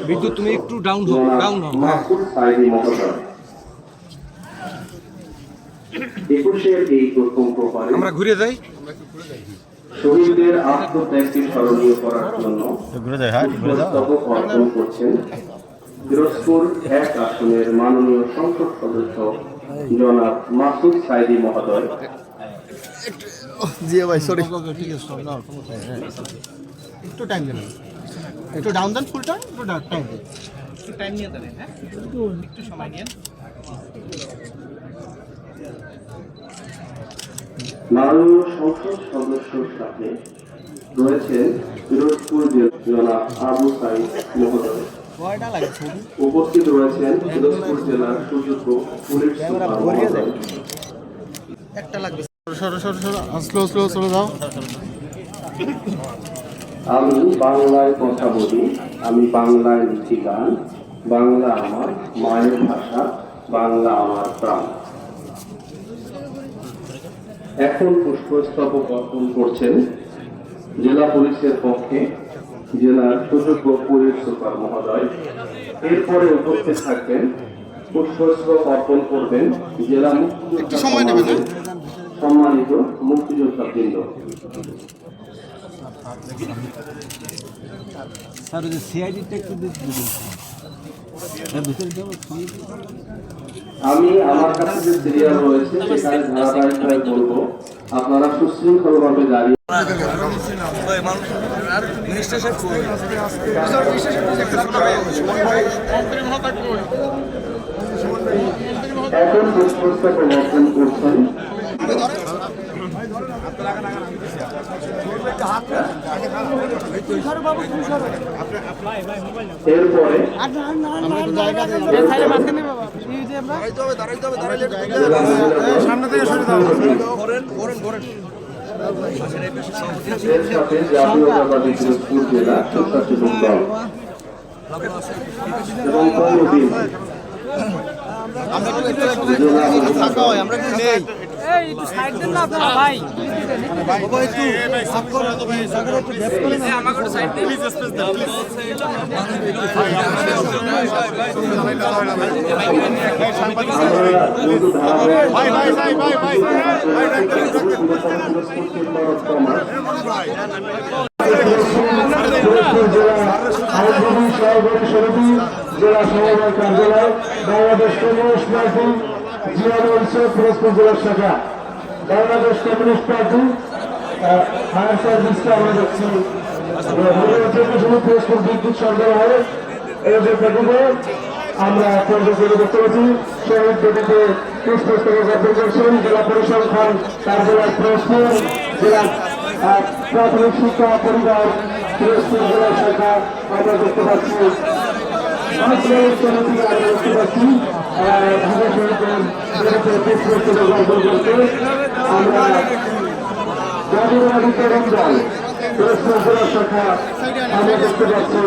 বিদ্যুৎ তুমি একটু ডাউন হও আমরা ঘুরে যাই শহীদদের আত্মত্যাগকে স্মরণীয় করার জন্য অর্পণ করছেন পিরোজপুর 1 আসনের মাননীয় সংসদ সদস্য জনাব মাসুদ সাইদি মহোদয়। জি ভাই সরি একটু টাইম দেন, একটু ডাউন দেন, ফুল টাইম একটু টাইম দেন, একটু টাইম নিয়ে দেন, হ্যাঁ একটু সময় নিন। মাননীয় সংসদ সদস্যর সাথে রয়েছেন পিরোজপুর জনাব আবু সাইদ মহোদয়। উপস্থিত রয়েছেন পিরোজপুর জেলার সুযোগ্য পুলিশ সুপার মহোদয়। একটা লাগবে, সরো সরো সরো, স্লো স্লো চলে যাও। আমি বাংলায় কথা বলি, আমি বাংলায় লিখি গান, বাংলা আমার মায়ের ভাষা, বাংলা আমার প্রাণ। এখন পুষ্পস্তবক অর্পণ করছেন জেলা পুলিশের পক্ষে জেলার সুযোগ্য পুলিশ সুপার মহোদয়। এরপরে উপস্থিত থাকবেন, পুষ্পস্তবক অর্পণ করবেন জেলা মুক্তিযোদ্ধা সম্মানিত মুক্তিযোদ্ধা বৃন্দ। আমি আমার কাছে যে সিরিয়াল রয়েছে সেখানে ধারাবাহিকভাবে বলবো, আপনারা সুশৃঙ্খলভাবে দাঁড়িয়ে এখন পুষ্পস্তবক অর্পণ করছেন এরপরে সামনে থেকে সরে দাও। জাতীয়তাবাদী পিরোজপুর জেলা স্বেচ্ছাসেবক দল এবং কমিটি থাকা হয়, আমরা কিন্তু নেই। জেলা সমবায় কার্যালয় বাংলাদেশ কমিউনিস্ট পার্টি পিরোজপুর জেলার শাখা বাংলাদেশ কমিউনিস্ট পার্টি ফায়ার সার্ভিসকে আমরা দেখছি পিরোজপুর বিদ্যুৎ সরবরাহ এদের ব্যতীত আমরা কেন্দ্র দেখতে পাচ্ছি শহীদ বেদিতে পুষ্পস্তবক অর্পণ করছেন জেলা পরিসংখ্যান কার্যালয় পিরোজপুর জেলা প্রাথমিক শিক্ষা পরিবার পিরোজপুর জেলার শাখা আমরা দেখতে পাচ্ছি। দেখতে পাচ্ছি ঢাকা শহীদের আমরা জাতীয়তাবাদী তরুণ দল পিরোজপুর জেলার শাখা আমরা দেখতে পাচ্ছি।